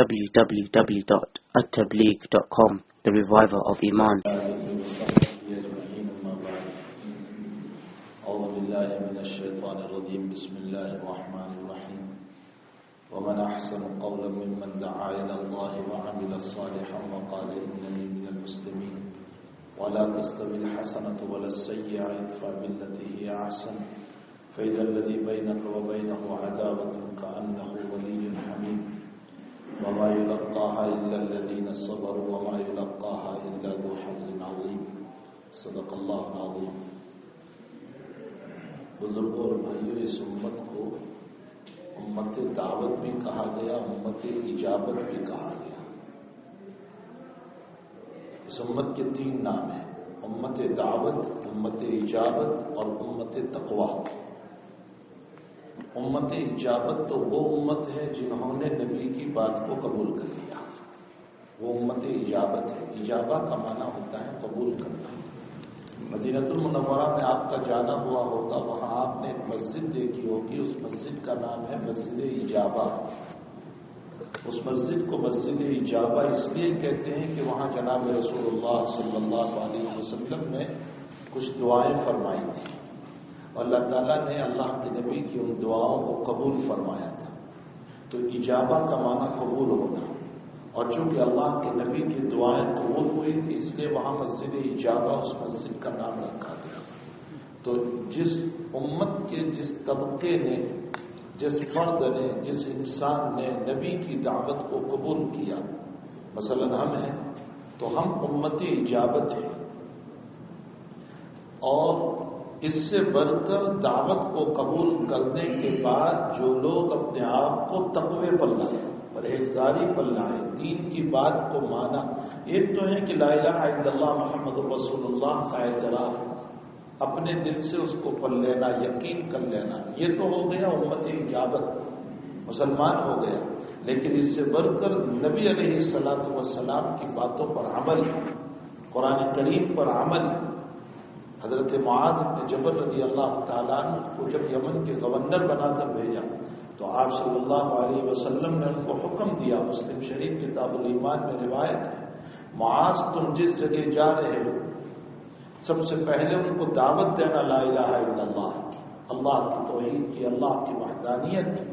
www.attableek.com, the reviver of Iman. بسم الله الرحمن الرحيم ومن أحسن قولا ممن دعا إلى الله وعمل صالحا وقال إنني من المسلمين ولا تستوي الحسنة ولا السيئة ادفع بالتي هي أحسن فإذا الذي بينك وبينه عداوة كأنه ولي حميم وما يلقاها إلا الذين صبروا وما يلقاها إلا ذو حظ عظيم صدق الله العظيم. بزرگوں اور بھائیوں، اس امت کو امت دعوت بھی کہا گیا، امت اجابت بھی کہا گیا. اس امت کے 3 نام ہیں: امت دعوت، امت اجابت اور امت تقویٰ. امت اجابت تو وہ امت ہے جنہوں نے نبی کی بات کو قبول کر لیا، وہ امت اجابت ہے. اجابہ کا معنی ہوتا ہے قبول کرنا. مدینہ المنورہ میں آپ کا جانا ہوا ہوگا، وہاں آپ نے ایک مسجد دیکھی ہوگی، اس مسجد کا نام ہے مسجد اجابہ. اس مسجد کو مسجد اجابہ اس لیے کہتے ہیں کہ وہاں جناب رسول اللہ صلی اللہ علیہ وسلم نے کچھ دعائیں فرمائی تھیں اور اللہ تعالیٰ نے اللہ کے نبی کی ان دعاؤں کو قبول فرمایا تھا. تو اجابہ کا معنی قبول ہونا، اور چونکہ اللہ کے نبی کی دعائیں قبول ہوئی تھی اس لیے وہاں مسجد اجابہ اس مسجد کا نام رکھا گیا. تو جس امت کے جس طبقے نے، جس فرد نے، جس انسان نے نبی کی دعوت کو قبول کیا، مثلا ہم ہیں تو ہم امت اجابت ہیں. اور اس سے بڑھ کر دعوت کو قبول کرنے کے بعد جو لوگ اپنے آپ کو تقوی پر لائے، پرہیزگاری پر لائے، دین کی بات کو مانا. ایک تو ہے کہ لا الہ الا اللہ محمد رسول اللہ کا اعتراف، اپنے دل سے اس کو پڑھ لینا، یقین کر لینا، یہ تو ہو گیا امت اجابت، مسلمان ہو گیا. لیکن اس سے بڑھ کر نبی علیہ الصلوۃ والسلام کی باتوں پر عمل، قرآن کریم پر عمل. حضرت معاذ بن جبل رضی اللہ تعالیٰ عنہ کو جب یمن کے گورنر بنا کر بھیجا تو آپ صلی اللہ علیہ وسلم نے ان کو حکم دیا. مسلم شریف کتاب الایمان میں روایت ہے، معاذ تم جس جگہ جا رہے ہو سب سے پہلے ان کو دعوت دینا لا الہ الا اللہ کی، اللہ کی توحید کی، اللہ کی وحدانیت کی.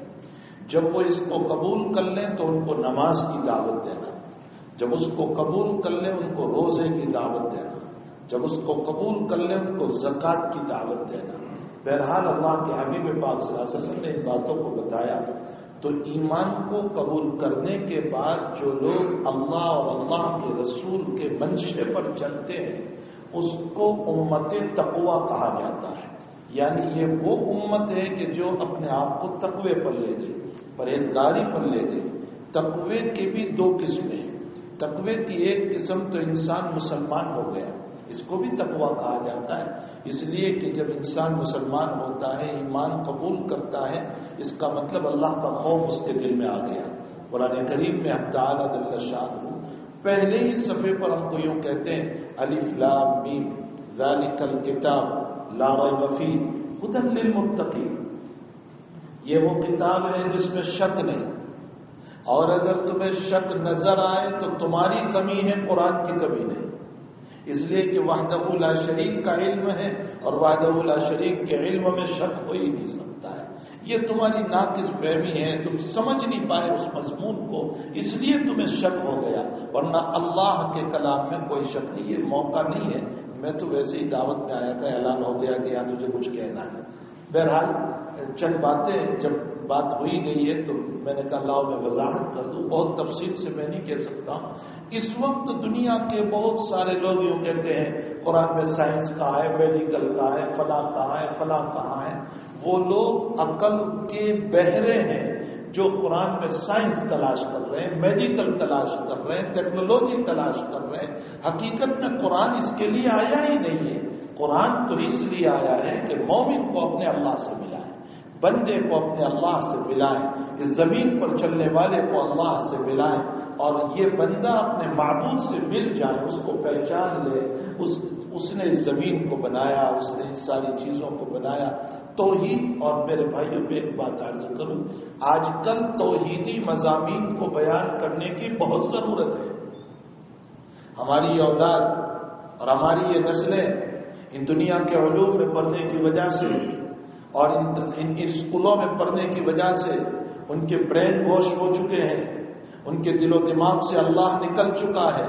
جب وہ اس کو قبول کر لیں تو ان کو نماز کی دعوت دینا، جب اس کو قبول کر لیں ان کو روزے کی دعوت دینا، جب اس کو قبول کر لیں ان کو زکوٰۃ کی دعوت دینا. بہرحال اللہ کے حبیب پاک صلی اللہ علیہ وسلم نے ان باتوں کو بتایا. تو ایمان کو قبول کرنے کے بعد جو لوگ اللہ اور اللہ کے رسول کے منشے پر چلتے ہیں اس کو امت تقویٰ کہا جاتا ہے. یعنی یہ وہ امت ہے کہ جو اپنے آپ کو تقوی پر لے گئے، پرہیزگاری پر لے گئے. تقوی کی بھی 2 قسمیں ہیں. تقوی کی ایک قسم تو انسان مسلمان ہو گیا، اس کو بھی تقویٰ کہا جاتا ہے، اس لیے کہ جب انسان مسلمان ہوتا ہے، ایمان قبول کرتا ہے، اس کا مطلب اللہ کا خوف اس کے دل میں آ گیا. قرآن کریم میں حق تعالیٰ جل شانہ پہلے ہی صفحے پر ہم کو یوں کہتے ہیں الف لام میم ذالک الکتاب لا ریب فیہ ھدی للمتقین. یہ وہ کتاب ہے جس میں شک نہیں، اور اگر تمہیں شک نظر آئے تو تمہاری کمی ہے، قرآن کی کمی نہیں. اس لیے کہ وحدہ لا شریک کا علم ہے اور وحدہ لا شریک کے علم میں شک ہو ہی نہیں سکتا ہے. یہ تمہاری ناقص فہمی ہے، تم سمجھ نہیں پائے اس مضمون کو، اس لیے تمہیں شک ہو گیا، ورنہ اللہ کے کلام میں کوئی شک نہیں. یہ موقع نہیں ہے، میں تو ویسے ہی دعوت میں آیا تھا، اعلان ہو گیا کہ یہاں تجھے کچھ کہنا ہے. بہرحال چند باتیں جب بات ہوئی گئی ہے تو میں نے کہا لاؤ میں وضاحت کر دوں. بہت تفصیل سے میں نہیں کہہ سکتا. اس وقت دنیا کے بہت سارے لوگ یوں کہتے ہیں قرآن میں سائنس کہاں ہے، میڈیکل کہاں ہے، فلاں کہاں ہے، فلاں کہاں ہے. وہ لوگ عقل کے بہرے ہیں جو قرآن میں سائنس تلاش کر رہے ہیں، میڈیکل تلاش کر رہے ہیں، ٹیکنالوجی تلاش کر رہے ہیں. حقیقت میں قرآن اس کے لیے آیا ہی نہیں ہے. قرآن تو اس لیے آیا ہے کہ مومن کو اپنے اللہ سے ملائے، بندے کو اپنے اللہ سے ملائے، اس زمین پر چلنے والے کو اللہ سے ملائے، اور یہ بندہ اپنے معبود سے مل جائے، اس کو پہچان لے. اس نے اس زمین کو بنایا، اس نے ان ساری چیزوں کو بنایا. توحید، اور میرے بھائیوں میں ایک بات عرض کروں، آج کل توحیدی مضامین کو بیان کرنے کی بہت ضرورت ہے. ہماری یہ اولاد اور ہماری یہ نسلیں ان دنیا کے علوم میں پڑھنے کی وجہ سے اور ان اسکولوں میں پڑھنے کی وجہ سے ان کے برین واش ہو چکے ہیں، ان کے دل و دماغ سے اللہ نکل چکا ہے.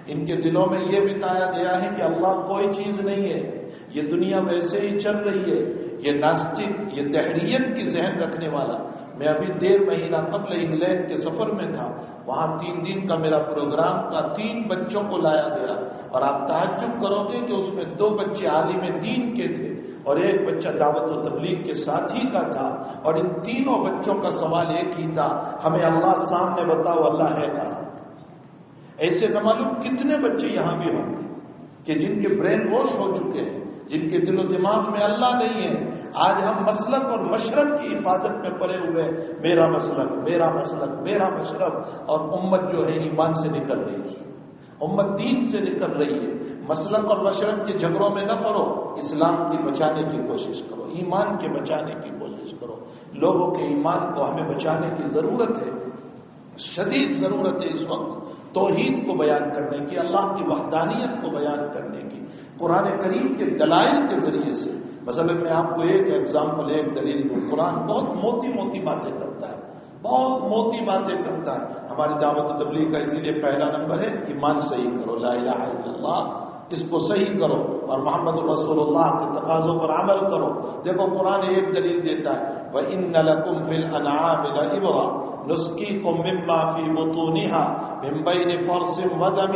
ان کے دلوں میں یہ بتایا گیا ہے کہ اللہ کوئی چیز نہیں ہے، یہ دنیا ویسے ہی چل رہی ہے. یہ ناسٹک، یہ دہریت کی ذہن رکھنے والا. میں ابھی 1.5 مہینہ قبل انگلینڈ کے سفر میں تھا، وہاں 3 دن کا میرا پروگرام تھا. 3 بچوں کو لایا گیا اور آپ تعجب کرو گے کہ اس میں 2 بچے عالم دین کے تھے اور 1 بچہ دعوت و تبلیغ کے ساتھی کا تھا. اور ان تینوں بچوں کا سوال ایک ہی تھا، ہمیں اللہ سامنے بتاؤ اللہ ہے کہاں. ایسے نہ معلوم کتنے بچے یہاں بھی ہوں گے کہ جن کے برین واش ہو چکے ہیں، جن کے دل و دماغ میں اللہ نہیں ہے. آج ہم مسلک اور مشرب کی حفاظت میں پڑے ہوئے، میرا مسلک، میرا مسلک، میرا مشرب، اور امت جو ہے ایمان سے نکل رہی ہے، امت دین سے نکل رہی ہے. مسلک اور مشرب کے جھگڑوں میں نہ پڑو، اسلام کی بچانے کی کوشش کرو، ایمان کے بچانے کی کوشش کرو. لوگوں کے ایمان کو ہمیں بچانے کی ضرورت ہے، شدید ضرورت ہے اس وقت توحید کو بیان کرنے کی، اللہ کی وحدانیت کو بیان کرنے کی، قرآن کریم کے دلائل کے ذریعے سے. مثلا میں آپ کو ایک ایگزامپل، ایک دلیل دوں. قرآن بہت موٹی باتیں کرتا ہے، بہت موٹی باتیں کرتا ہے. ہماری دعوت و تبلیغ کا اسی لیے پہلا نمبر ہے ایمان صحیح کرو، لا الہ الا اللہ، اس کو صحیح کرو اور محمد رسول اللہ کے تقاضوں پر عمل کرو. دیکھو قرآن ایک دلیل دیتا ہے، وَإِنَّ لَكُمْ فِي الْأَنْعَامِ لَعِبْرَةً نُسْقِيكُم مِّمَّا فِي بُطُونِهَا مِن بَيْنِ فَرْثٍ وَدَمٍ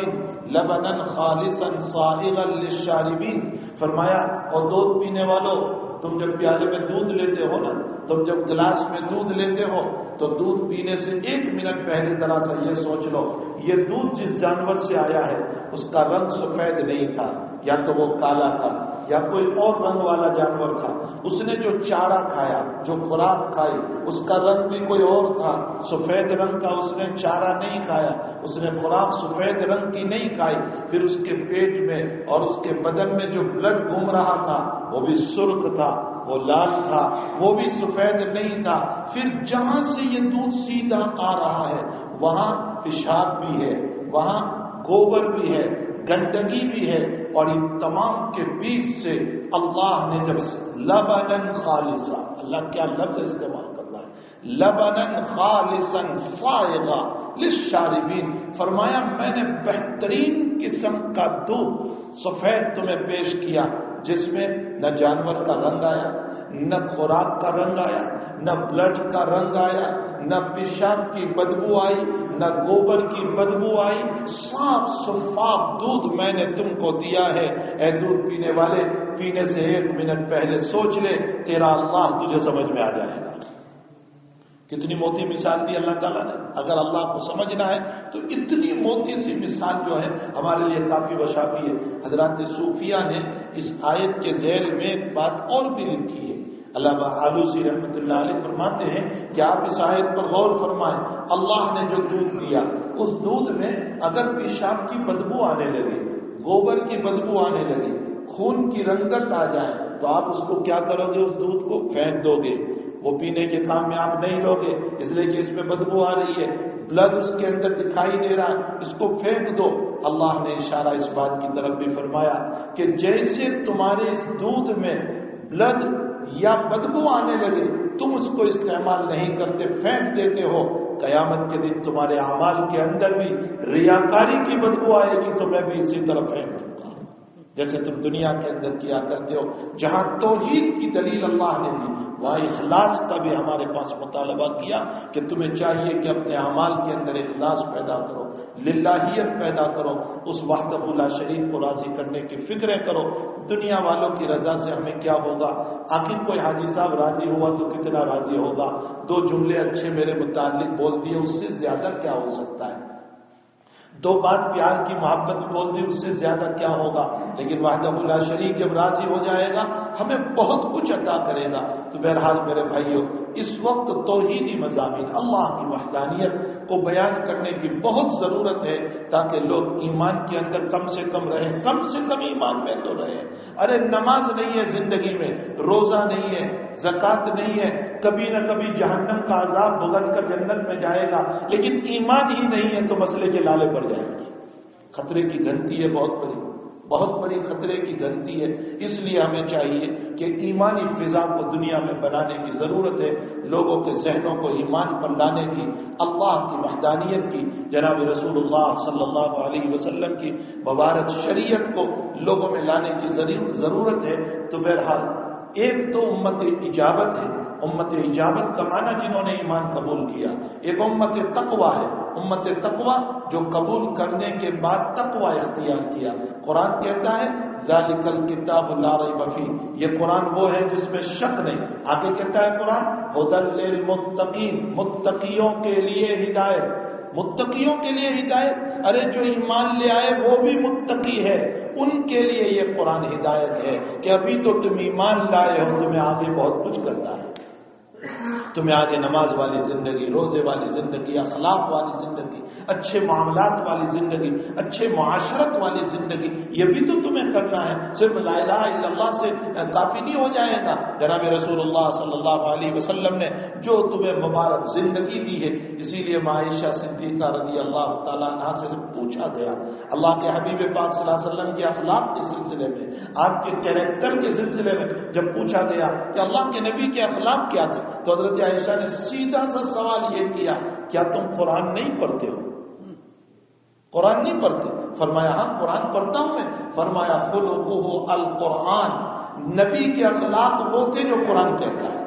لَبَنًا خَالِصًا صَائِغًا لِّلشَّارِبِينَ. فرمایا اور دودھ پینے والوں، تم جب پیالے میں دودھ لیتے ہو نا، تم جب گلاس میں دودھ لیتے ہو تو دودھ پینے سے 1 منٹ پہلے ذرا سا یہ سوچ لو، یہ دودھ جس جانور سے آیا ہے اس کا رنگ سفید نہیں تھا، یا تو وہ کالا تھا یا کوئی اور رنگ والا جانور تھا. اس نے جو چارہ کھایا، جو خوراک کھائی، اس کا رنگ بھی کوئی اور تھا، سفید رنگ کا اس نے چارہ نہیں کھایا، اس نے خوراک سفید رنگ کی نہیں کھائی. پھر اس کے پیٹ میں اور اس کے بدن میں جو بلڈ گھوم رہا تھا وہ بھی سرخ تھا، وہ لال تھا، وہ بھی سفید نہیں تھا. پھر جہاں سے یہ دودھ سیدھا آ رہا ہے وہاں پیشاب بھی ہے، وہاں گوبر بھی ہے، گندگی بھی ہے، اور ان تمام کے بیچ سے اللہ نے جب لبنن خالصا، اللہ کیا لفظ استعمال کر رہا ہے، لبنن خالصا صائغا للشاربین. فرمایا میں نے بہترین قسم کا دودھ سفید تمہیں پیش کیا، جس میں نہ جانور کا رنگ آیا، نہ خوراک کا رنگ آیا، نہ بلڈ کا رنگ آیا، نہ پیشاب کی بدبو آئی، نہ گوبر کی بدبو آئی. صاف شفاف دودھ میں نے تم کو دیا ہے. اے دودھ پینے والے، پینے سے 1 منٹ پہلے سوچ لے، تیرا اللہ تجھے سمجھ میں آ جائے گا. کتنی موٹی مثال دی اللہ تعالیٰ نے. اگر اللہ کو سمجھنا ہے تو اتنی موٹی سی مثال جو ہے ہمارے لیے کافی وشافی ہے. حضرات صوفیہ نے اس آیت کے ذیل میں ایک بات اور بھی لکھی ہے. علامہ آلوسی رحمۃ اللہ علیہ فرماتے ہیں کہ آپ اس آیت پر غور فرمائیں. اللہ نے جو دودھ دیا، اس دودھ میں اگر پیشاب کی بدبو آنے لگے، گوبر کی بدبو آنے لگے، خون کی رنگت آ جائے تو آپ اس کو کیا کرو گے؟ اس دودھ کو پھینک دو گے. وہ پینے کے کام میں آپ نہیں لو گے، اس لیے کہ اس میں بدبو آ رہی ہے، بلڈ اس کے اندر دکھائی دے رہا ہے، اس کو پھینک دو. اللہ نے اشارہ اس بات کی طرف بھی فرمایا کہ جیسے تمہارے اس دودھ میں بلڈ یا بدبو آنے لگے تم اس کو استعمال نہیں کرتے، پھینک دیتے ہو، قیامت کے دن تمہارے اعمال کے اندر بھی ریاکاری کی بدبو آئے گی تو میں بھی اسی طرف پھینک دوں گا جیسے تم دنیا کے اندر کیا کرتے ہو. جہاں توحید کی دلیل اللہ نے دی وہاں اخلاص کا بھی ہمارے پاس مطالبہ کیا کہ تمہیں چاہیے کہ اپنے اعمال کے اندر اخلاص پیدا کرو، للہیت پیدا کرو، اس وحدہ لا شریک کو راضی کرنے کی فکریں کرو. دنیا والوں کی رضا سے ہمیں کیا ہوگا؟ آخر کوئی حاجی صاحب راضی ہوا تو کتنا راضی ہوگا؟ 2 جملے اچھے میرے متعلق بول دیے، اس سے زیادہ کیا ہو سکتا ہے؟ 2 بات پیار کی محبت بول دی، اس سے زیادہ کیا ہوگا؟ لیکن وحدہ لا شریک جب راضی ہو جائے گا ہمیں بہت کچھ عطا کرے گا. تو بہرحال میرے بھائیوں، اس وقت توحیدی مضامین، اللہ کی وحدانیت کو بیان کرنے کی بہت ضرورت ہے تاکہ لوگ ایمان کے اندر کم سے کم رہیں، کم سے کم ایمان میں تو رہیں۔ ارے نماز نہیں ہے زندگی میں، روزہ نہیں ہے، زکوٰۃ نہیں ہے، کبھی نہ کبھی جہنم کا عذاب بھگت کر جنت میں جائے گا، لیکن ایمان ہی نہیں ہے تو مسئلے کے لالے پڑ جائے گی۔ خطرے کی گھنٹی ہے، بہت بڑی خطرے کی گھنٹی ہے۔ اس لیے ہمیں چاہیے کہ ایمانی فضا کو دنیا میں بنانے کی ضرورت ہے، لوگوں کے ذہنوں کو ایمان پر لانے کی، اللہ کی وحدانیت کی، جناب رسول اللہ صلی اللہ علیہ وسلم کی مبارک شریعت کو لوگوں میں لانے کی ضرورت ہے۔ تو بہرحال ایک تو امت اجابت ہے، امت اجابت کا معنی جنہوں نے ایمان قبول کیا، ایک امت تقویٰ ہے، امت تقویٰ جو قبول کرنے کے بعد تقویٰ اختیار کیا۔ قرآن کہتا ہے ذالک الکتاب لا ریب فیہ، یہ قرآن وہ ہے جس میں شک نہیں۔ آگے کہتا ہے قرآن ھدی للمتقین، متقیوں کے لیے ہدایت، متقیوں کے لیے ہدایت۔ ارے جو ایمان لے آئے وہ بھی متقی ہے، ان کے لیے یہ قرآن ہدایت ہے کہ ابھی تو تم ایمان لائے ہو، تمہیں آگے بہت کچھ کرنا ہے، تمہیں آگے نماز والی زندگی، روزے والی زندگی، اخلاق والی زندگی، اچھے معاملات والی زندگی، اچھے معاشرت والی زندگی، یہ بھی تو تمہیں کرنا ہے۔ صرف لا الہ الا اللہ سے کافی نہیں ہو جائے گا۔ جناب رسول اللہ صلی اللہ علیہ وسلم نے جو تمہیں مبارک زندگی دی ہے، اسی لیے عائشہ صدیقہ رضی اللہ تعالیٰ عنہا سے پوچھا گیا اللہ کے حبیب پاک صلی اللہ علیہ وسلم کے اخلاق کے سلسلے میں، آپ کے کیریکٹر کے سلسلے میں جب پوچھا گیا کہ اللہ کے نبی کے اخلاق کیا تھے، تو حضرت عائشہ نے سیدھا سا سوال یہ کیا، کیا تم قرآن نہیں پڑھتے ہو؟ قرآن نہیں پڑھتے؟ فرمایا ہاں قرآن پڑھتا ہوں میں۔ فرمایا خلقہ القرآن، نبی کے اخلاق وہ تھے جو قرآن کہتا ہے،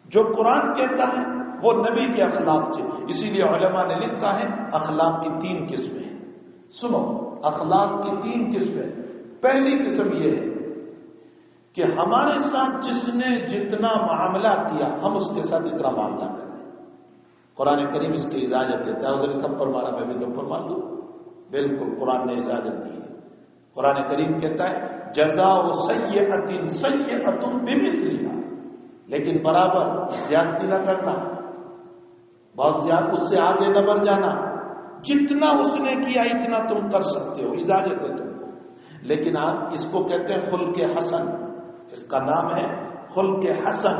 جو قرآن کہتا ہے وہ نبی کے اخلاق تھے۔ اسی لیے علماء نے لکھا ہے اخلاق کی 3 قسمیں ہیں۔ سنو، اخلاق کی 3 قسمیں۔ پہلی قسم یہ ہے کہ ہمارے ساتھ جس نے جتنا معاملہ کیا ہم اس کے ساتھ اتنا معاملہ کریں۔ قرآن کریم اس کی اجازت دیتا ہے، اس نے تھپڑ مارا میں بھی تھپڑ مار دوں، بالکل قرآن نے اجازت دی ہے۔ قرآن کریم کہتا ہے جزاء سیئۃ سیئۃ بمثلھا، لیکن برابر زیادتی نہ کرنا، بہت زیادہ اس سے آگے نہ بڑھ جانا، جتنا اس نے کیا اتنا تم کر سکتے ہو، اجازت ہے تم کو۔ لیکن آپ اس کو کہتے ہیں خلق حسن، اس کا نام ہے خلق حسن۔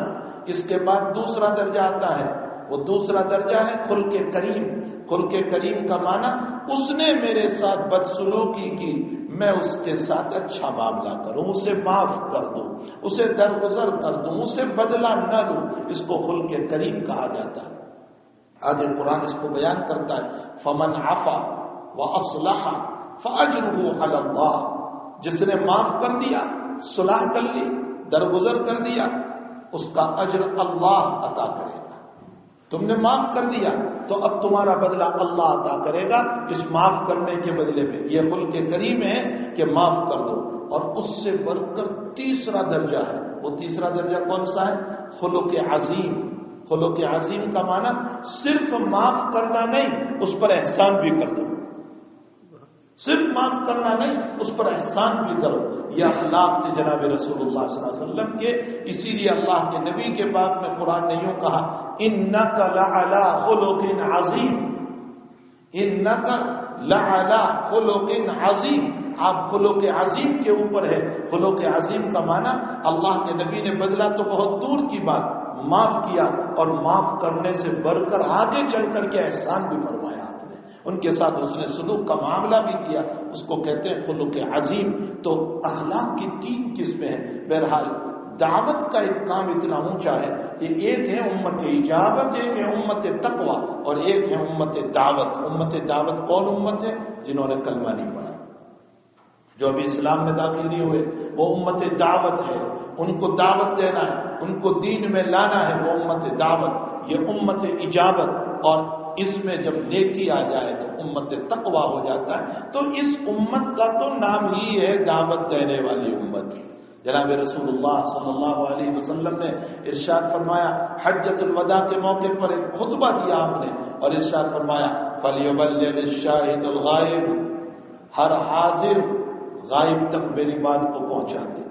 اس کے بعد دوسرا درجہ آتا ہے، وہ دوسرا درجہ ہے خلق کریم۔ خلق کریم کا معنی اس نے میرے ساتھ بدسلوکی کی، میں اس کے ساتھ اچھا معاملہ کروں، اسے معاف کر دوں، اسے درگزر کر دوں، اسے بدلہ نہ لوں، اس کو خلق کریم کہا جاتا ہے۔ آگے قرآن اس کو بیان کرتا ہے فمن عفا واصلح فاجرہ علی اللہ، جس نے معاف کر دیا، صلح کر لی، درگزر کر دیا، اس کا اجر اللہ عطا کرے گا۔ تم نے معاف کر دیا تو اب تمہارا بدلہ اللہ عطا کرے گا اس معاف کرنے کے بدلے میں۔ یہ خلق کریم ہے کہ معاف کر دو۔ اور اس سے بڑھ کر تیسرا درجہ ہے، وہ تیسرا درجہ کون سا ہے؟ خلق عظیم۔ خلق عظیم کا معنی صرف معاف کرنا نہیں، اس پر احسان بھی کر دو، صرف معاف کرنا نہیں اس پر احسان بھی کرو۔ یہ اخلاق تھے جناب رسول اللہ صلی اللہ علیہ وسلم کے۔ اسی لیے اللہ کے نبی کے بعد میں قرآن نے یوں کہا انک لعلی خلق عظیم، انک لعلی خلق عظیم، آپ خلق عظیم کے اوپر ہے۔ خلق عظیم کا معنی اللہ کے نبی نے بدلا تو بہت دور کی بات، معاف کیا اور معاف کرنے سے بڑھ کر آگے چل کر کے احسان بھی فرمایا، ان کے ساتھ اس نے سلوک کا معاملہ بھی کیا، اس کو کہتے ہیں خلق عظیم۔ تو اخلاق کی 3 قسمیں ہیں۔ بہرحال دعوت کا ایک کام اتنا اونچا ہے کہ ایک ہے امت اجابت، ایک ہے امت تقوی، اور ایک ہے امت دعوت۔ امت دعوت کون امت ہے؟ جنہوں نے کلمہ نہیں پڑھا، جو ابھی اسلام میں داخل نہیں ہوئے، وہ امت دعوت ہے۔ ان کو دعوت دینا ہے، ان کو دین میں لانا ہے، وہ امت دعوت۔ یہ امت اجابت، اور اس میں جب نیکی آ جائے تو امت تقویٰ ہو جاتا ہے۔ تو اس امت کا تو نام ہی ہے دعوت دینے والی امت۔ جناب رسول اللہ صلی اللہ علیہ وسلم نے ارشاد فرمایا، حجۃ الوداع کے موقع پر ایک خطبہ دیا آپ نے، اور ارشاد فرمایا فَلْيُبَلِّغِ الشَّاهِدُ الْغَائِبَ، ہر حاضر غائب تک میری بات کو پہنچا دے۔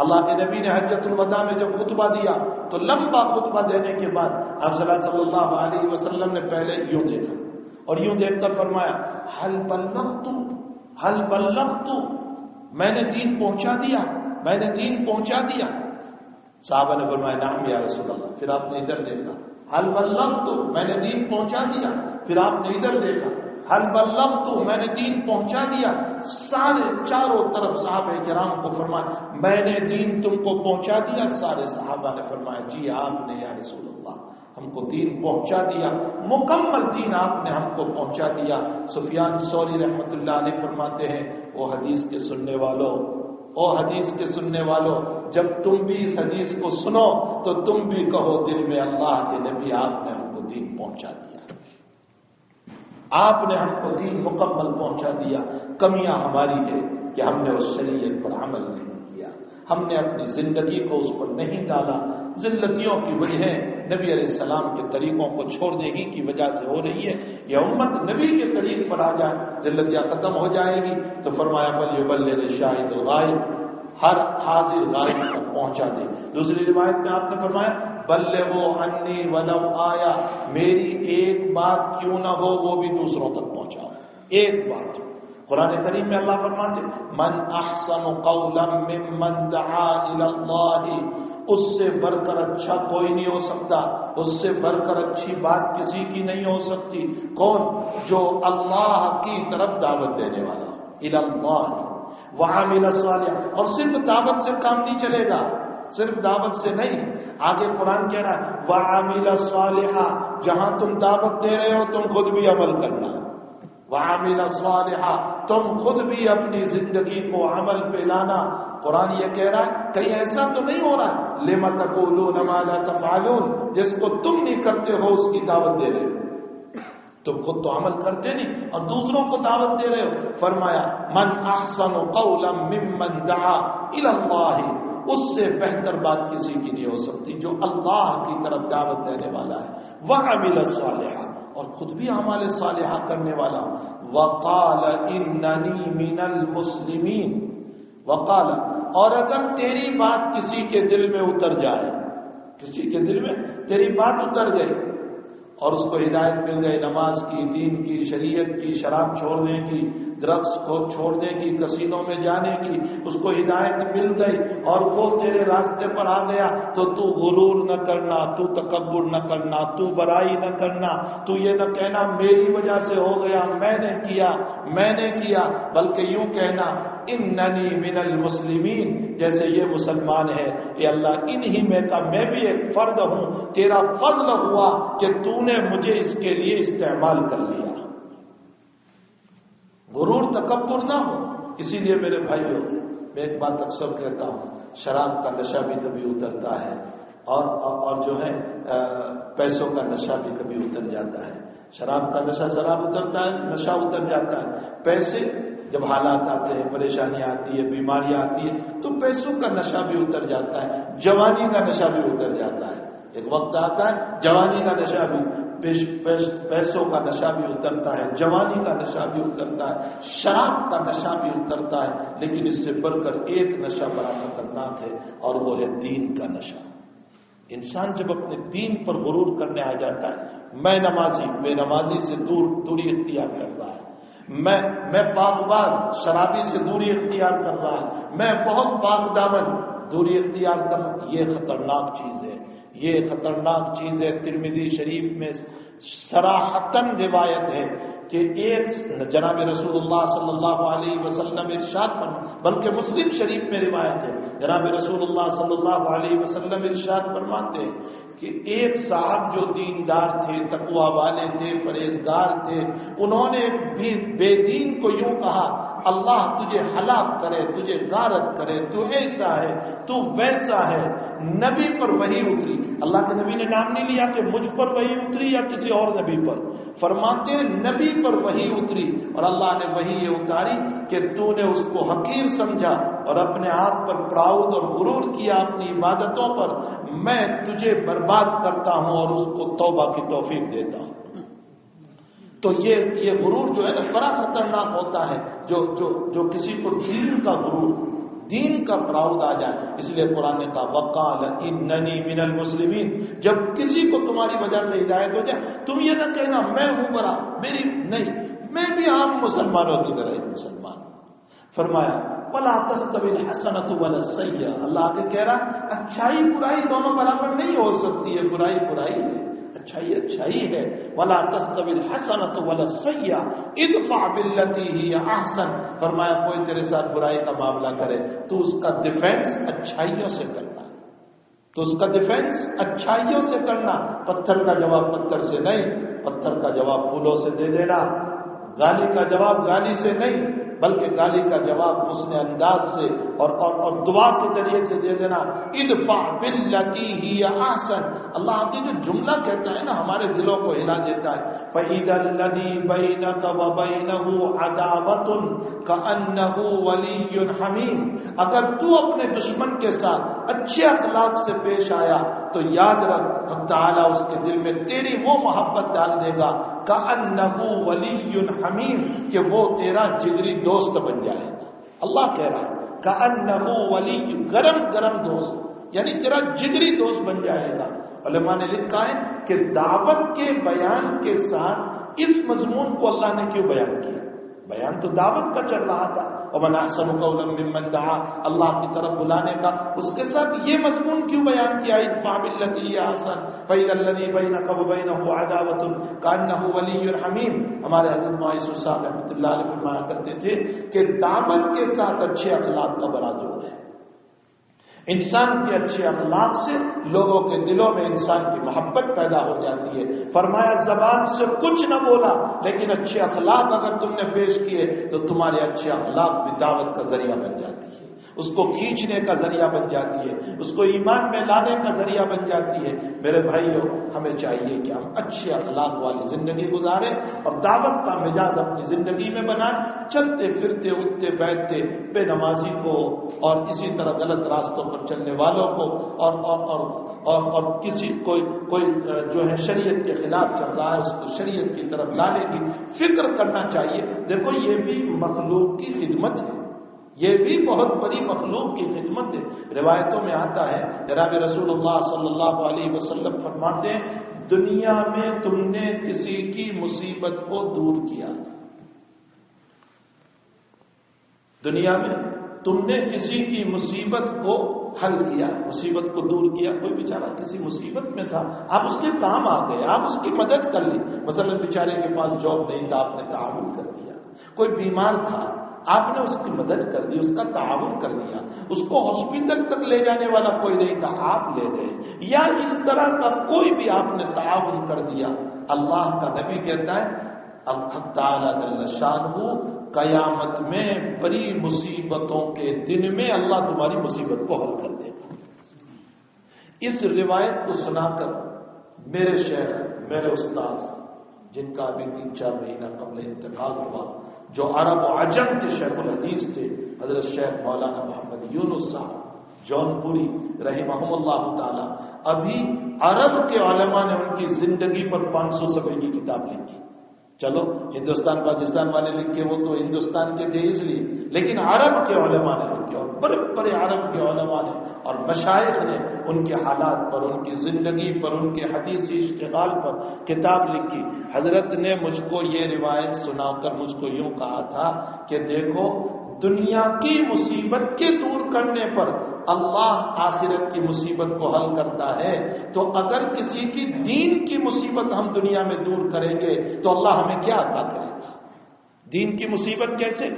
اللہ کے نبی نے حجۃ الوداع میں جب خطبہ دیا تو لمبا خطبہ دینے کے بعد آپ صلی اللہ علیہ وسلم نے پہلے یوں دیکھا اور یوں دیکھ کر فرمایا حل بلغت، میں نے دین پہنچا دیا، میں نے دین پہنچا دیا۔ صحابہ نے فرمایا نعم یا رسول اللہ۔ پھر آپ نے ادھر دیکھا حل بلغت، میں نے دین پہنچا دیا۔ پھر آپ نے ادھر دیکھا حل بلغت، میں نے دین پہنچا دیا۔ سارے چاروں طرف صحابہ کرام کو فرمایا میں نے دین تم کو پہنچا دیا۔ سارے صحابہ نے فرمایا جی آپ نے یا رسول اللہ ہم کو دین پہنچا دیا، مکمل دین آپ نے ہم کو پہنچا دیا۔ سفیان ثوری رحمۃ اللہ علیہ فرماتے ہیں وہ حدیث کے سننے والوں، او حدیث کے سننے والوں، جب تم بھی اس حدیث کو سنو تو تم بھی کہو دل میں اللہ کے نبی آپ نے ہم کو دین پہنچا دیا، آپ نے ہم کو دین مکمل پہنچا دیا۔ کمیاں ہماری ہے کہ ہم نے اس شریعت پر عمل نہیں کیا، ہم نے اپنی زندگی کو اس پر نہیں ڈالا۔ ذلتیوں کی وجہ نبی علیہ السلام کے طریقوں کو چھوڑنے کی وجہ سے ہو رہی ہے۔ یہ امت نبی کے طریق پر آ جائے ذلتیاں ختم ہو جائے گی۔ تو فرمایا فلیبلغ الشاہد الغائب، ہر حاضر غائب تک پہنچا دے۔ دوسری روایت میں آپ نے فرمایا بلغوا عنی ولو آیا، میری ایک بات کیوں نہ ہو وہ بھی دوسروں تک پہنچاؤ، ایک بات۔ قرآن کریم میں اللہ فرماتے من احسن قولا ممن دعا الی اللہ، اس سے بڑھ کر اچھا کوئی نہیں ہو سکتا، اس سے بڑھ کر اچھی بات کسی کی نہیں ہو سکتی۔ کون؟ جو اللہ کی طرف دعوت دینے والا، الی اللہ وعمل صالحا۔ اور صرف دعوت سے کام نہیں چلے گا، صرف دعوت سے نہیں، آگے قرآن کہہ رہا ہے وعمل صالحا، جہاں تم دعوت دے رہے ہو تم خود بھی عمل کرنا، وعمل صالحا، تم خود بھی اپنی زندگی کو عمل پہ لانا۔ قرآن یہ کہہ رہا ہے کہیں ایسا تو نہیں ہو رہا لم تقولون ما لا تفعلون، جس کو تم نہیں کرتے ہو اس کی دعوت دے رہے ہو، تم خود تو عمل کرتے نہیں اور دوسروں کو دعوت دے رہے ہو۔ فرمایا من احسن قولا ممن دعا الی اللہ، اس سے بہتر بات کسی کی نہیں ہو سکتی جو اللہ کی طرف دعوت دینے والا ہے، وعمل صالحا، اور خود بھی اعمال صالحہ کرنے والا، وقال اننی من المسلمین، وقال، اور اگر تیری بات کسی کے دل میں اتر جائے، کسی کے دل میں تیری بات اتر گئی اور اس کو ہدایت مل گئی نماز کی، دین کی، شریعت کی، شراب چھوڑنے کی، ڈرگس کو چھوڑنے کی، کسینوں میں جانے کی، اس کو ہدایت مل گئی اور وہ تیرے راستے پر آ گیا، تو تو غرور نہ کرنا، تو تکبر نہ کرنا، تو برائی نہ کرنا، تو یہ نہ کہنا میری وجہ سے ہو گیا، میں نے کیا، بلکہ یوں کہنا اننی من المسلمین، جیسے یہ مسلمان ہے، اے اللہ انہی میں کا میں بھی ایک فرد ہوں، تیرا فضل ہوا کہ تو نے مجھے اس کے لیے استعمال کر لیا۔ غرور تکبر نہ ہو۔ اسی لیے میرے بھائیوں میں ایک بات اکثر کہتا ہوں، شراب کا نشہ بھی کبھی اترتا ہے اور جو ہے پیسوں کا نشہ بھی کبھی اتر جاتا ہے۔ شراب کا نشہ شراب اترتا ہے، نشہ اتر جاتا ہے۔ پیسے جب حالات آتے ہیں، پریشانیاں آتی ہے، بیماریاں آتی ہے تو پیسوں کا نشہ بھی اتر جاتا ہے، جوانی کا نشہ بھی اتر جاتا ہے۔ ایک وقت آتا ہے جوانی کا نشہ بھی، پیسوں کا نشہ بھی اترتا ہے، جوانی کا نشہ بھی اترتا ہے، شراب کا نشہ بھی اترتا ہے، لیکن اس سے بڑھ کر ایک نشہ بڑا خطرناک ہے اور وہ ہے دین کا نشہ۔ انسان جب اپنے دین پر غرور کرنے آ جاتا ہے، میں نمازی، بے نمازی سے دوری اختیار کر رہا ہے، میں پاک باز، شرابی سے دوری اختیار کر رہا ہے، میں بہت پاک دامن، دوری اختیار کر، یہ خطرناک چیز ہے، یہ خطرناک چیز ہے۔ ترمذی شریف میں صراحتاً روایت ہے کہ ایک جناب رسول اللہ صلی اللہ علیہ وسلم ارشاد فرماتے، بلکہ مسلم شریف میں روایت ہے، جناب رسول اللہ صلی اللہ علیہ وسلم ارشاد فرماتے ہیں کہ ایک صاحب جو دیندار تھے، تقوی والے تھے، پرہیزگار تھے، انہوں نے بے دین کو یوں کہا اللہ تجھے ہلاک کرے، تجھے غارت کرے، تو ایسا ہے، تو ویسا ہے۔ نبی پر وحی اتری، اللہ کے نبی نے نام نہیں لیا کہ مجھ پر وحی اتری یا کسی اور نبی پر، فرماتے نبی پر وحی اتری اور اللہ نے وحی یہ اتاری کہ تو نے اس کو حقیر سمجھا اور اپنے آپ پر پراؤڈ اور غرور کیا اپنی عبادتوں پر، میں تجھے برباد کرتا ہوں اور اس کو توبہ کی توفیق دیتا ہوں۔ تو یہ غرور جو ہے نا بڑا خطرناک ہوتا ہے، جو کسی کو دین کا غرور، دین کا پراؤڈ آ جائے. اس لیے قرآن نے کہا وقال اننی من المسلمین. جب کسی کو تمہاری وجہ سے ہدایت ہو جائے تم یہ نہ کہنا میں ہوں برا میری نہیں، میں بھی عام مسلمانوں کی طرح ایک مسلمان ہوں. فرمایا وَلَا تَسْتَوِي الْحَسَنَةُ وَلَا السَّيِّئَةُ. اللہ آگے کہہ رہا اچھائی برائی دونوں برابر نہیں ہو سکتی ہے. برائی برائی ہے، اچھائی اچھائی ہے. وَلَا تَسْتَوِي الْحَسَنَةُ وَلَا السَّيِّئَةُ اِدْفَعْ بِالَّتِي هِيَ أَحْسَنُ. فرمایا کوئی تیرے ساتھ برائی کا معاملہ کرے تو اس کا ڈیفینس اچھائیوں سے کرنا، تو اس کا ڈیفینس اچھائیوں سے کرنا. پتھر کا جواب پتھر سے نہیں، پتھر کا جواب پھولوں سے دے دینا. گالی کا جواب گالی سے نہیں بلکہ گالی کا جواب حسن انداز سے اور دعا کے ذریعے سے دے دینا. ادفع باللتی ہی احسن. اللہ آگے جو جملہ کہتا ہے نا ہمارے دلوں کو ہلا دیتا ہے. فَإِذَا الَّذِي بَيْنَكَ وَبَيْنَهُ عَدَاوَةٌ كَأَنَّهُ وَلِيٌّ حَمِيمٌ. اگر تو اپنے دشمن کے ساتھ اچھے اخلاق سے پیش آیا تو یاد رکھ اللہ تعالیٰ اس کے دل میں تیری وہ محبت ڈال دے گا كَأَنَّهُ وَلِيٌّ حَمِيمٌ کہ وہ تیرا جگری دوست بن جائے گا. اللہ کہہ رہا ہے كَأَنَّهُ وَلِيٌّ گرم گرم دوست، یعنی تیرا جگری دوست بن جائے گا. علماء نے لکھا ہے کہ دعوت کے بیان کے ساتھ اس مضمون کو اللہ نے کیوں بیان کیا؟ بیان تو دعوت کا چل رہا تھا وَمَنْ أَحْسَنُ قَوْلًا مِّمَّنْ دَعَا، اللہ کی طرف بلانے کا. اس کے ساتھ یہ مضمون کیوں بیان کیا؟ ادفع بالتی ہی احسن فإذا الذی بینک وبینہ عداوۃ کأنہ ولی حمیم. ہمارے حضرت مایوس صاحب رحمۃ اللہ علیہ فرمایا کرتے تھے کہ دعوت کے ساتھ اچھے اخلاق کا بڑا زور ہے. انسان کے اچھے اخلاق سے لوگوں کے دلوں میں انسان کی محبت پیدا ہو جاتی ہے. فرمایا زبان سے کچھ نہ بولا لیکن اچھے اخلاق اگر تم نے پیش کیے تو تمہارے اچھے اخلاق بھی دعوت کا ذریعہ بن جاتی ہے، اس کو کھینچنے کا ذریعہ بن جاتی ہے، اس کو ایمان میں لانے کا ذریعہ بن جاتی ہے. میرے بھائیوں ہمیں چاہیے کہ ہم اچھے اخلاق والی زندگی گزاریں اور دعوت کا مزاج اپنی زندگی میں بنائیں. چلتے پھرتے اٹھتے بیٹھتے بے نمازی کو اور اسی طرح غلط راستوں پر چلنے والوں کو اور کسی کوئی جو ہے شریعت کے خلاف چل رہا ہے اس کو شریعت کی طرف لانے کی فکر کرنا چاہیے. دیکھو یہ بھی مخلوق کی خدمت ہے، یہ بھی بہت بڑی مخلوق کی خدمت ہے. روایتوں میں آتا ہے جناب رسول اللہ صلی اللہ علیہ وسلم فرماتے ہیں دنیا میں تم نے کسی کی مصیبت کو دور کیا، دنیا میں تم نے کسی کی مصیبت کو حل کیا، مصیبت کو دور کیا. کوئی بیچارہ کسی مصیبت میں تھا، آپ اس کے کام آ گئے، آپ اس کی مدد کر لی. مثلا بیچارے کے پاس جاب نہیں تھا، آپ نے تعاون کر دیا. کوئی بیمار تھا، آپ نے اس کی مدد کر دی، اس کا تعاون کر دیا. اس کو ہاسپٹل تک لے جانے والا کوئی نہیں تھا، آپ لے گئے. یا اس طرح کا کوئی بھی آپ نے تعاون کر دیا. اللہ کا نبی کہتا ہے اللہ تعالیٰ جل شانہ قیامت میں بڑی مصیبتوں کے دن میں اللہ تمہاری مصیبت کو حل کر دے گا. اس روایت کو سنا کر میرے شیخ، میرے استاذ جن کا ابھی 3-4 مہینہ قبل انتقال ہوا، جو عرب و عجم کے شیخ الحدیث تھے، حضرت شیخ مولانا محمد یونس صاحب جونپوری رحمہم اللہ تعالی، ابھی عرب کے علماء نے ان کی زندگی پر 500 صفحے کی کتاب لکھی. چلو ہندوستان پاکستان والے لکھے وہ تو ہندوستان کے تھے اس لیے، لیکن عرب کے علماء نے لکھے اور بڑے بڑے عرب کے علماء نے اور مشائخ نے ان کے حالات پر، ان کی زندگی پر، ان کے حدیثی اشتغال پر کتاب لکھی. حضرت نے مجھ کو یہ روایت سنا کر مجھ کو یوں کہا تھا کہ دیکھو دنیا کی مصیبت کے دور کرنے پر اللہ آخرت کی مصیبت کو حل کرتا ہے. تو اگر کسی کی دین کی مصیبت ہم دنیا میں دور کریں گے تو اللہ ہمیں کیا عطا کرے گا؟ دین کی مصیبت کیسے؟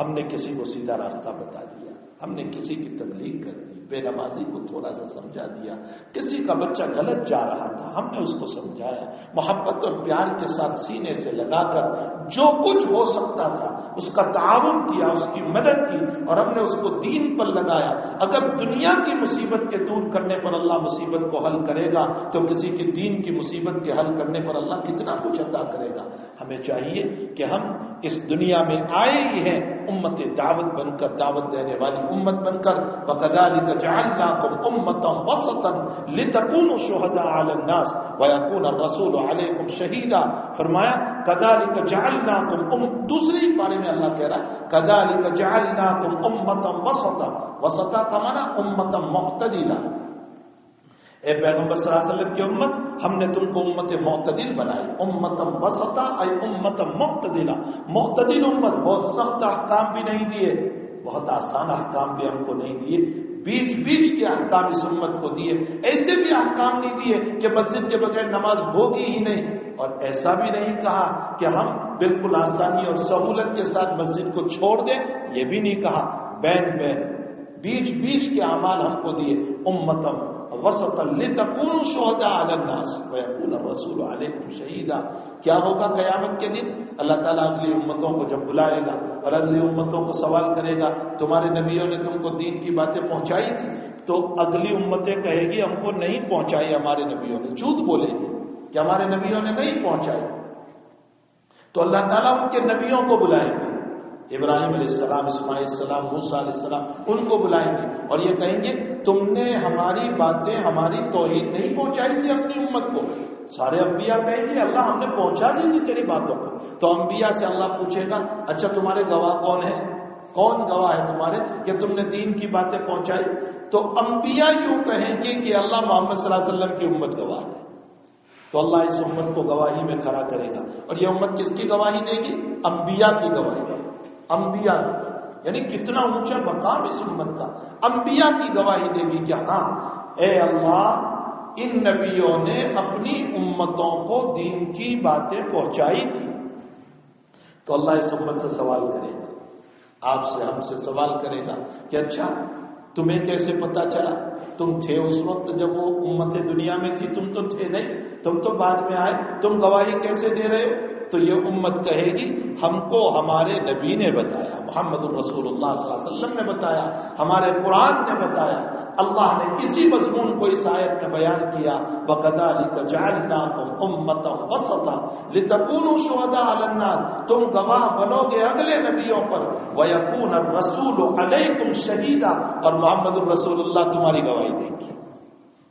ہم نے کسی کو سیدھا راستہ بتا دیا، ہم نے کسی کی تبلیغ کر دی، بے نمازی کو تھوڑا سا سمجھا دیا، کسی کا بچہ غلط جا رہا تھا ہم نے اس کو سمجھایا، محبت اور پیار کے ساتھ سینے سے لگا کر جو کچھ ہو سکتا تھا اس کا تعاون کیا، اس کی مدد کی اور ہم نے اس کو دین پر لگایا. اگر دنیا کی مصیبت کے دور کرنے پر اللہ مصیبت کو حل کرے گا تو کسی کی دین کی مصیبت کے حل کرنے پر اللہ کتنا کچھ عطا کرے گا. ہمیں چاہیے کہ ہم اس دنیا میں آئے ہی ہیں امت دعوت بن کر، دعوت دینے والی امت بن کر. وَكَذَلِكَ جعلناکم امۃ وسطا لتکونوا شہداء علی الناس ویکون الرسول علیکم شہیدا. فرمایا کذالک جعلناکم دوسری بارے میں اللہ کہہ رہا ہے کذالک جعلناکم امۃ وسطا. وسطا کا معنی امۃ معتدلہ. اے پیغمبر صلی اللہ علیہ وسلم کی امت، ہم نے تم کو امت معتدل بنائی. امت وسطا ای امت معتدلہ. معتدل امت. بہت سخت احکام بھی نہیں دیے، بہت آسان احکام بھی ہم کو نہیں دیے، بیچ بیچ کے احکام اس امت کو دیے. ایسے بھی احکام نہیں دیے کہ مسجد کے بغیر نماز ہوگی ہی نہیں، اور ایسا بھی نہیں کہا کہ ہم بالکل آسانی اور سہولت کے ساتھ مسجد کو چھوڑ دیں، یہ بھی نہیں کہا. بین بین بیچ بیچ کے اعمال ہم کو دیے. امتم وسطا لتکونوا شہداء علی الناس ویکون الرسول علیکم شہیدا. کیا ہوگا قیامت کے دن؟ اللہ تعالیٰ اگلی امتوں کو جب بلائے گا اور اگلی امتوں کو سوال کرے گا تمہارے نبیوں نے تم کو دین کی باتیں پہنچائی تھی؟ تو اگلی امتیں کہے گی ہم کو نہیں پہنچائی ہمارے نبیوں نے. جھوٹ بولے گی کہ ہمارے نبیوں نے نہیں پہنچائی. تو اللہ تعالیٰ ان کے نبیوں کو بلائیں گے، ابراہیم علیہ السلام، اسماعیل علیہ السلام، موسیٰ علیہ السلام، ان کو بلائیں گے اور یہ کہیں گے تم نے ہماری باتیں، ہماری توحید نہیں پہنچائی تھی اپنی امت کو. سارے انبیاء کہیں گے اللہ ہم نے پہنچا دی تھی تیری باتوں کو. تو انبیاء سے اللہ پوچھے گا اچھا تمہارے گواہ کون ہیں؟ کون گواہ ہے تمہارے کہ تم نے دین کی باتیں پہنچائی؟ تو انبیاء یوں کہیں گے کہ اللہ محمد صلی اللہ علیہ وسلم کی امت گواہ ہے. تو اللہ اس امت کو گواہی میں کھڑا کرے گا. اور یہ امت کس کی گواہی دے گی؟ انبیاء کی گواہی. انبیاء کی، یعنی کتنا اونچا مقام اس امت کا. انبیاء کی گواہی دے گی کہ ہاں اے اللہ ان نبیوں نے اپنی امتوں کو دین کی باتیں پہنچائی تھی. تو اللہ اس امت سے سوال کرے گا، آپ سے، ہم سے سوال کرے گا کہ اچھا تمہیں کیسے پتا چلا؟ تم تھے اس وقت جب وہ امت دنیا میں تھی؟ تم تو تھے نہیں، تم تو بعد میں آئے، تم گواہی کیسے دے رہے ہو؟ تو یہ امت کہے گی ہم کو ہمارے نبی نے بتایا، محمد الرسول اللہ صلی اللہ علیہ وسلم نے بتایا، ہمارے قرآن نے بتایا. اللہ نے اسی مضمون کو اس آیت میں بیان کیا وَكَذَلِكَ جَعَلْنَاكُمْ أُمَّةً وَسَطًا لِتَكُونُوا شُهَدَاءَ عَلَى النَّاسِ. تم گواہ بنو گے اگلے نبیوں پر. وَيَكُونَ الرَّسُولُ عَلَيْكُمْ شَهِيدًا. اور محمد الرسول اللہ تمہاری گواہی دیں گے.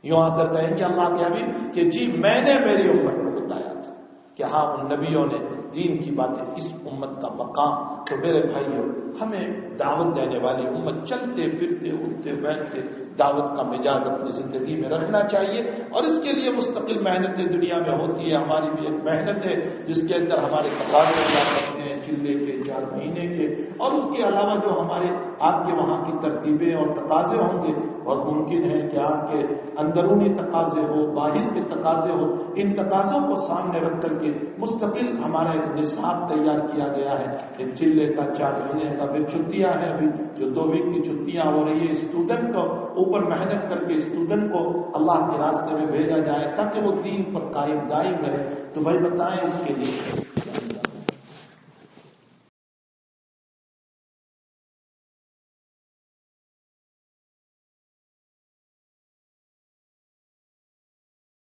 یوں آ کر کہیں گے اللہ کے حبیب کہ جی میں نے میری امت کو بتایا تھا کہ ہاں ان نبیوں نے دین کی باتیں. اس امت کا مقام. تو میرے بھائیوں ہمیں دعوت دینے والی امت چلتے پھرتے اٹھتے بیٹھتے دعوت کا مزاج اپنی زندگی میں رکھنا چاہیے. اور اس کے لیے مستقل محنتیں دنیا میں ہوتی ہے. ہماری بھی ایک محنت ہے جس کے اندر ہمارے تقاضے ہوا کرتے ہیں چلے کے 4 مہینے کے، اور اس کے علاوہ جو ہمارے آپ کے وہاں کی ترتیبیں اور تقاضے ہوں گے، اور ممکن ہے کہ آپ کے اندرونی تقاضے ہو، باہر کے تقاضے ہو، ان تقاضوں کو سامنے رکھ کر کے مستقل ہمارا ایک نصاب تیار کیا گیا ہے. ایک چلے کا 4 مہینے کا پھر چھٹیاں ہیں، ابھی جو 2 ویک کی چھٹیاں ہو رہی ہے، اسٹوڈنٹ کو اوپر محنت کر کے اسٹوڈنٹ کو اللہ کے راستے میں بھیجا جائے تاکہ وہ دین پر قائم دائم رہے. تو بھائی بتائیں اس کے لیے